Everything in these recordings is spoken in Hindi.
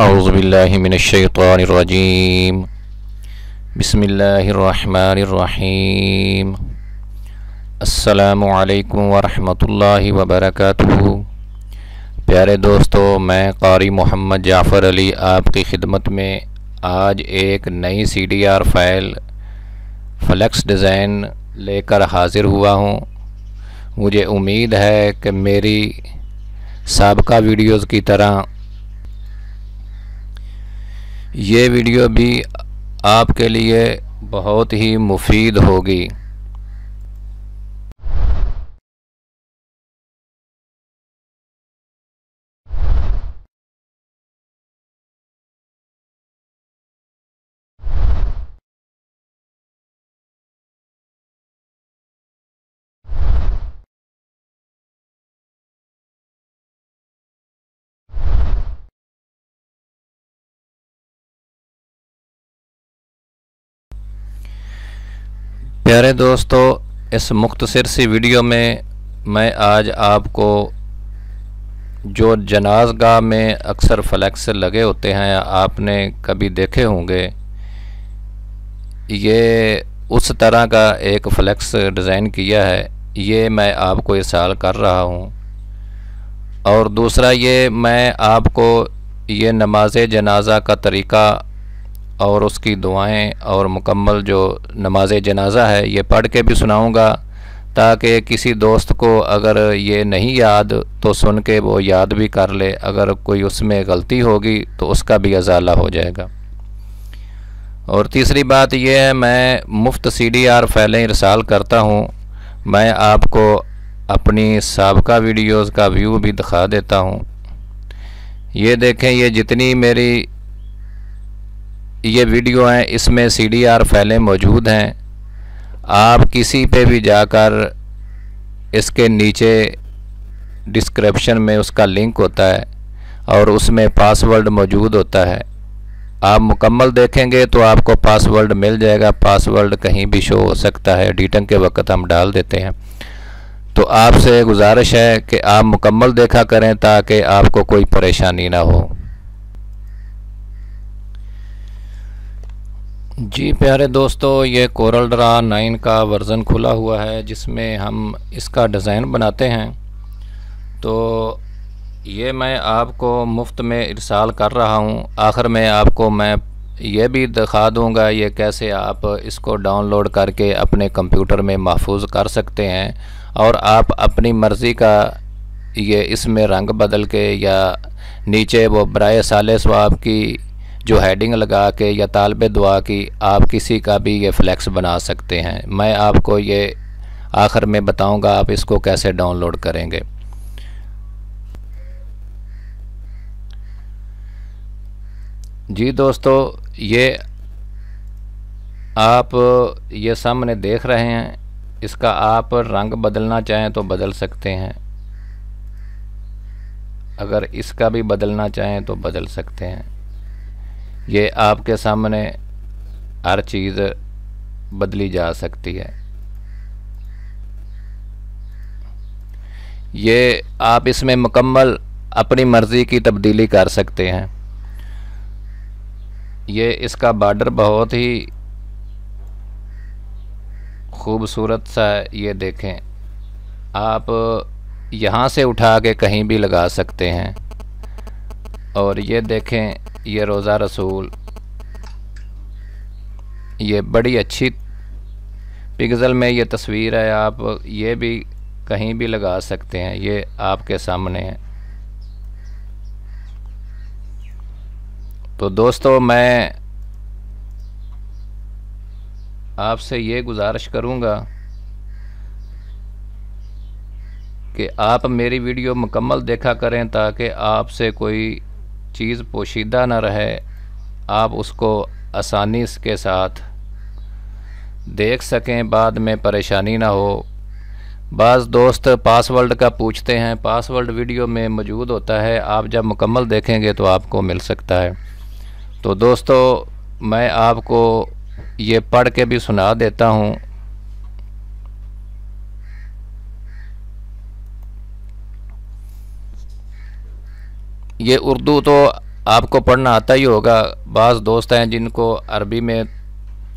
औज़ुबिल्लाहि मिनश्शैतानिर्रजीम। बिस्मिल्लाहिर्रहमानिर्रहीम। अस्सलामु अलैकुम वरहमतुल्लाहि वबरकातुहू। प्यारे दोस्तों, मैं कारी मोहम्मद जाफ़र अली आपकी खिदमत में आज एक नई CDR फाइल फ्लेक्स डिज़ाइन लेकर हाज़िर हुआ हूँ। मुझे उम्मीद है कि मेरी साबका वीडियोज़ की तरह ये वीडियो भी आपके लिए बहुत ही मुफीद होगी। प्यारे दोस्तों, इस मुख्तसर सी वीडियो में मैं आज आपको जो जनाज़गाह में अक्सर फ्लैक्स लगे होते हैं, आपने कभी देखे होंगे, ये उस तरह का एक फ्लैक्स डिज़ाइन किया है। ये मैं आपको इरसाल कर रहा हूँ। और दूसरा ये मैं आपको ये नमाज जनाज़ा का तरीक़ा और उसकी दुआएं और मुकम्मल जो नमाज जनाज़ा है ये पढ़ के भी सुनाऊंगा, ताकि किसी दोस्त को अगर ये नहीं याद तो सुन के वो याद भी कर ले। अगर कोई उसमें गलती होगी तो उसका भी अज़ाला हो जाएगा। और तीसरी बात यह है, मैं मुफ्त CDR फाइलें इरसाल करता हूँ। मैं आपको अपनी साबका वीडियोज़ का व्यू भी दिखा देता हूँ। ये देखें, ये जितनी मेरी ये वीडियो हैं इसमें CDR फाइलें मौजूद हैं। आप किसी पे भी जाकर इसके नीचे डिस्क्रिप्शन में उसका लिंक होता है और उसमें पासवर्ड मौजूद होता है। आप मुकम्मल देखेंगे तो आपको पासवर्ड मिल जाएगा। पासवर्ड कहीं भी शो हो सकता है, एडिटिंग के वक्त हम डाल देते हैं। तो आपसे गुजारिश है कि आप मुकम्मल देखा करें ताकि आपको कोई परेशानी ना हो। जी प्यारे दोस्तों, ये कोरल ड्रा 9 का वर्ज़न खुला हुआ है जिसमें हम इसका डिज़ाइन बनाते हैं। तो ये मैं आपको मुफ्त में इरसाल कर रहा हूँ। आखिर में आपको मैं ये भी दिखा दूँगा ये कैसे आप इसको डाउनलोड करके अपने कंप्यूटर में महफूज कर सकते हैं और आप अपनी मर्ज़ी का ये इसमें रंग बदल के या नीचे वो बराए साले सवाब की जो हेडिंग लगा के या तालबे दुआ की आप किसी का भी ये फ्लैक्स बना सकते हैं। मैं आपको ये आखिर में बताऊंगा आप इसको कैसे डाउनलोड करेंगे। जी दोस्तों, ये आप ये सामने देख रहे हैं, इसका आप रंग बदलना चाहें तो बदल सकते हैं। अगर इसका भी बदलना चाहें तो बदल सकते हैं। ये आपके सामने हर चीज़ बदली जा सकती है। ये आप इसमें मुकम्मल अपनी मर्ज़ी की तब्दीली कर सकते हैं। ये इसका बॉर्डर बहुत ही खूबसूरत सा है। ये देखें, आप यहाँ से उठा के कहीं भी लगा सकते हैं। और ये देखें, ये रोज़ा रसूल, ये बड़ी अच्छी पिक्सल में ये तस्वीर है। आप ये भी कहीं भी लगा सकते हैं। ये आपके सामने है। तो दोस्तों, मैं आपसे ये गुजारिश करूँगा कि आप मेरी वीडियो मुकम्मल देखा करें ताकि आपसे कोई चीज़ पोशीदा ना रहे, आप उसको आसानी के साथ देख सकें, बाद में परेशानी ना हो। बाज़ दोस्त पासवर्ड का पूछते हैं, पासवर्ड वीडियो में मौजूद होता है, आप जब मुकम्मल देखेंगे तो आपको मिल सकता है। तो दोस्तों, मैं आपको ये पढ़ के भी सुना देता हूँ। ये उर्दू तो आपको पढ़ना आता ही होगा। बाज़ दोस्त हैं जिनको अरबी में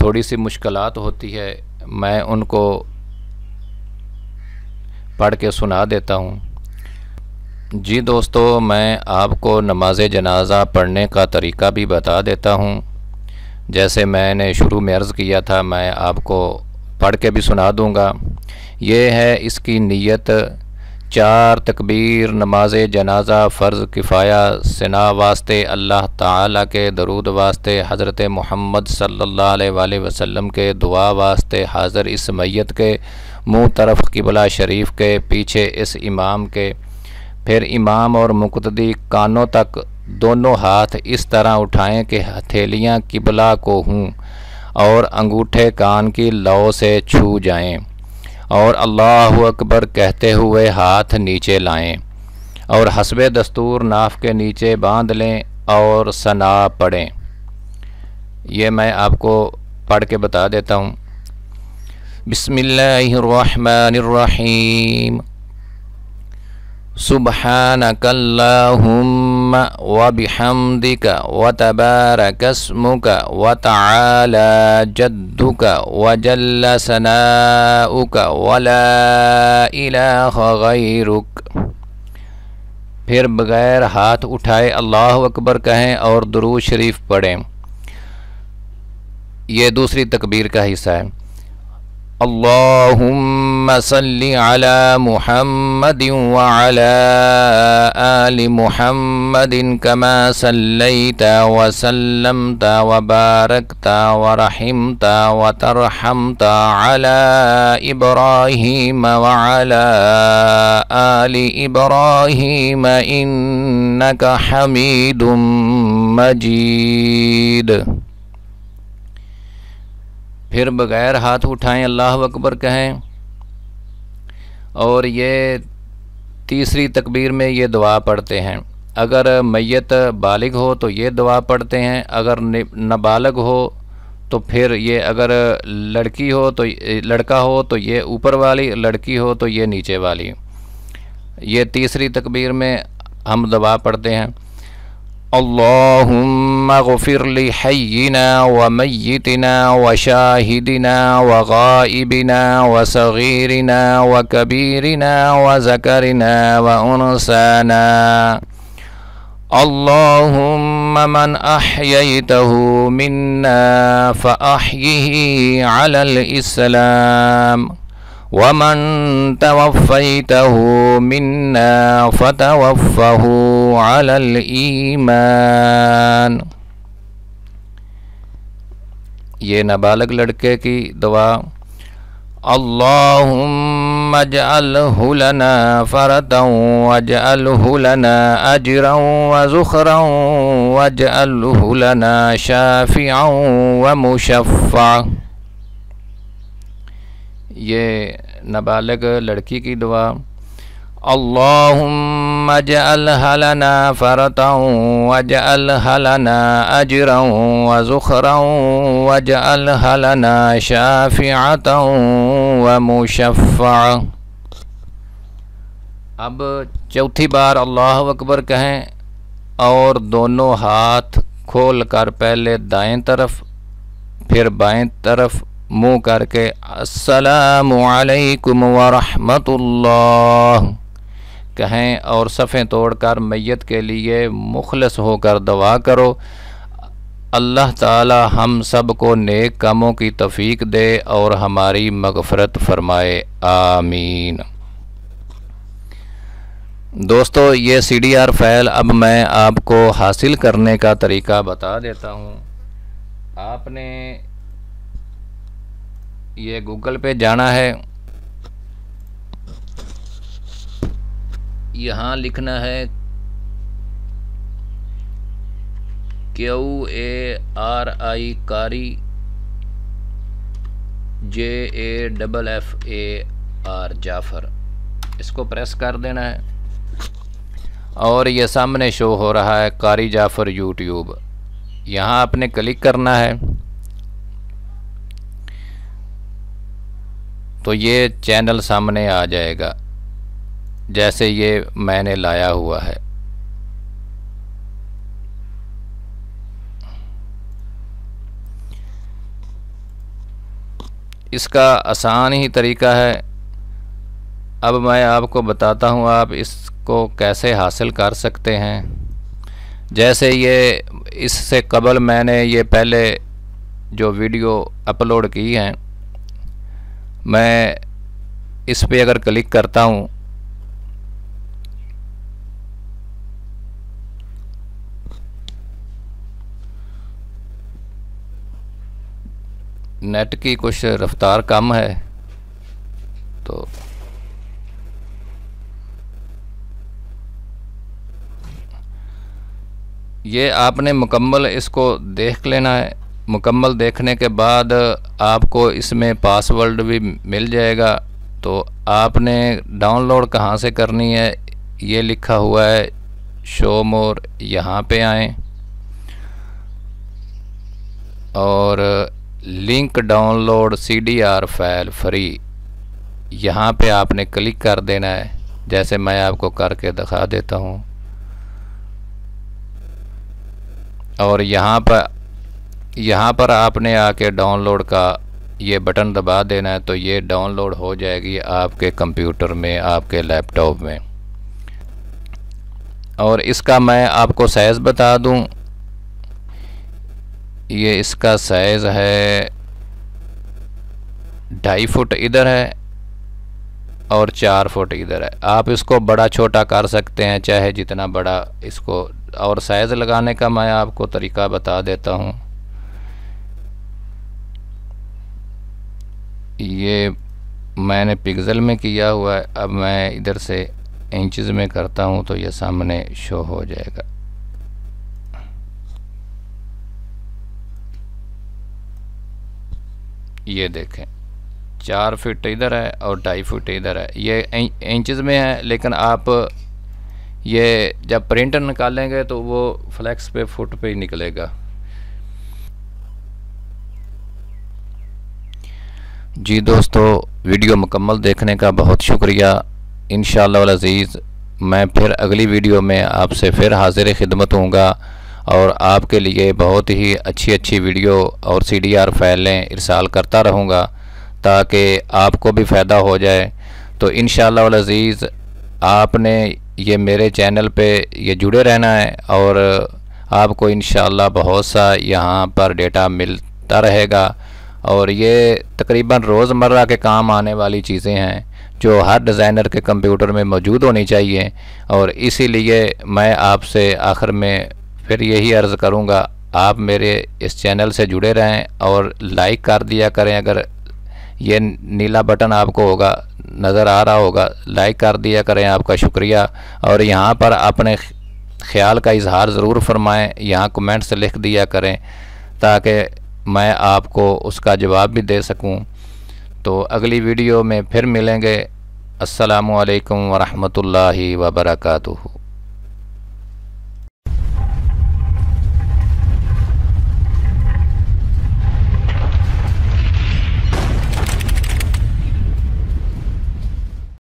थोड़ी सी मुश्किलात होती है, मैं उनको पढ़ के सुना देता हूँ। जी दोस्तों, मैं आपको नमाज जनाज़ा पढ़ने का तरीका भी बता देता हूँ। जैसे मैंने शुरू में अर्ज़ किया था, मैं आपको पढ़ के भी सुना दूँगा। ये है इसकी नीयत। 4 तकबीर नमाज जनाज़ा फ़र्ज़ किफ़ाया सना वास्ते, अल्लाह ताला के दरूद वास्ते, हज़रत मोहम्मद सल्लल्लाहु अलैहि वसल्लम के दुआ वास्ते, हाज़िर इस मैयत के मुँह तरफ किबला शरीफ के, पीछे इस इमाम के। फिर इमाम और मुक़्तदी कानों तक दोनों हाथ इस तरह उठाएं कि हथेलियां किबला को हों और अंगूठे कान की लौ से छू जाएं, और अल्लाहु अकबर कहते हुए हाथ नीचे लाएं और हस्बे दस्तूर नाफ के नीचे बांध लें और सना पढ़ें। ये मैं आपको पढ़ के बता देता हूँ। बिस्मिल्लाहिर्रहमानिर्रहीम। सुब्हानकल्लाहुम्मा व बिहम्दिका व तबारकस्मुका व तआला जद्दुका व जल्ल सनाउका व ला इलाहा गैरुक। फिर बगैर हाथ उठाए अल्लाहु अकबर कहें और दुरूद शरीफ पढ़ें। ये दूसरी तकबीर का हिस्सा है। अल्लाहुम्मा सल्लि अला मुहम्मदिन व अला आलि मुहम्मदिन कमा सल्लैता व सल्लमता व बारकता व रहिमता व तरहमता अला इब्राहीम व अला आलि इब्राहीम इन्नका हमीदुम मजीद। फिर बग़ैर हाथ उठाएं अल्लाह अकबर कहें, और ये तीसरी तकबीर में ये दुआ पढ़ते हैं। अगर मैयत बालिग हो तो ये दुआ पढ़ते हैं, अगर नाबालिग हो तो फिर ये, अगर लड़की हो तो लड़का हो तो ये ऊपर वाली, लड़की हो तो ये नीचे वाली। ये तीसरी तकबीर में हम दुआ पढ़ते हैं। अल्लाहुम्मा ग़फ़िर लि हय्यिना व मय्यितिना व शाहिदिना व गाइबिना व सगीरिना व कबीरिना व ज़करिना व उनसाना। अल्लाहुम्मा मन अह्ययतहु मिन्ना फ़अह्यिही अलल इस्लाम वमन तवफ़्फ़ैतहु मिन्ना फ़तवफ़्फ़हु अलल ईमान। ये नाबालिग लड़के की दुआ। अल्लाहुम्मा अजअलहु लना फ़रदन वजअलहु लना अजरन व ज़ुख़रन वजअलहु लना शाफ़िअन व मुशफ़्फ़अ। ये नाबालिग लड़की की दुआ। अल्लाहुम्मा अजअलहा लना फ़रदन वजअलहा लना अजरन व ज़ुख़रन वजअलहा लना शाफ़िअतन व मुशफ़्फ़अ। अब चौथी बार अल्लाहु अकबर कहें और दोनों हाथ खोल कर पहले दाएं तरफ फिर बाएं तरफ मुँह करके अस्सलामु अलैकुम व रहमतुल्लाह कहें, और सफ़ें तोड़कर मैयत के लिए मुखलस होकर दुआ करो। अल्लाह ताला हम सब को नेक कामों की तौफीक दे और हमारी मग़फ़रत फ़रमाए, आमीन। दोस्तों, ये CDR फ़ाइल अब मैं आपको हासिल करने का तरीका बता देता हूँ। आपने ये गूगल पे जाना है, यहाँ लिखना है QARI कारी JAFFAR जाफ़र। इसको प्रेस कर देना है और ये सामने शो हो रहा है कारी जाफ़र यूट्यूब। यहाँ आपने क्लिक करना है तो ये चैनल सामने आ जाएगा जैसे ये मैंने लाया हुआ है। इसका आसान ही तरीका है। अब मैं आपको बताता हूँ आप इसको कैसे हासिल कर सकते हैं। जैसे ये इससे कबल मैंने ये पहले जो वीडियो अपलोड की हैं, मैं इस पे अगर क्लिक करता हूँ नेट की कुछ रफ्तार कम है तो ये आपने मुकम्मल इसको देख लेना है। मुकम्मल देखने के बाद आपको इसमें पासवर्ड भी मिल जाएगा। तो आपने डाउनलोड कहाँ से करनी है, ये लिखा हुआ है शो मोर, यहाँ पे आएँ और link download CDR file free, यहाँ पे आपने क्लिक कर देना है। जैसे मैं आपको करके दिखा देता हूँ और यहाँ पर आपने आके डाउनलोड का ये बटन दबा देना है, तो ये डाउनलोड हो जाएगी आपके कंप्यूटर में, आपके लैपटॉप में। और इसका मैं आपको साइज़ बता दूँ, ये इसका साइज़ है 2.5 फुट इधर है और 4 फुट इधर है। आप इसको बड़ा छोटा कर सकते हैं चाहे जितना बड़ा इसको। और साइज़ लगाने का मैं आपको तरीका बता देता हूँ। ये मैंने पिक्सल में किया हुआ है। अब मैं इधर से इंचज़ में करता हूँ तो ये सामने शो हो जाएगा। ये देखें 4 फीट इधर है और 2.5 फुट इधर है। ये इंचज़ में है, लेकिन आप ये जब प्रिंट निकालेंगे तो वो फ्लैक्स पे फुट पे ही निकलेगा। जी दोस्तों, वीडियो मुकम्मल देखने का बहुत शुक्रिया। इंशाअल्लाह अज़ीज़ मैं फिर अगली वीडियो में आपसे फिर हाज़िर खिदमत होऊंगा और आपके लिए बहुत ही अच्छी वीडियो और CDR फाइलें इरसाल करता रहूँगा ताकि आपको भी फ़ायदा हो जाए। तो इंशाअल्लाह अज़ीज़ आपने ये मेरे चैनल पे ये जुड़े रहना है और आपको इंशाअल्लाह बहुत सा यहाँ पर डेटा मिलता रहेगा। और ये तकरीबन रोज़मर्रा के काम आने वाली चीज़ें हैं जो हर डिज़ाइनर के कंप्यूटर में मौजूद होनी चाहिए। और इसीलिए मैं आपसे आखिर में फिर यही अर्ज़ करूँगा, आप मेरे इस चैनल से जुड़े रहें और लाइक कर दिया करें। अगर ये नीला बटन आपको होगा नज़र आ रहा होगा, लाइक कर दिया करें, आपका शुक्रिया। और यहाँ पर अपने ख्याल का इजहार ज़रूर फरमाएं, यहाँ कमेंट्स लिख दिया करें ताकि मैं आपको उसका जवाब भी दे सकूं। तो अगली वीडियो में फिर मिलेंगे। अस्सलामु अलैकुम वरहमतुल्लाहि वबरकातुहू।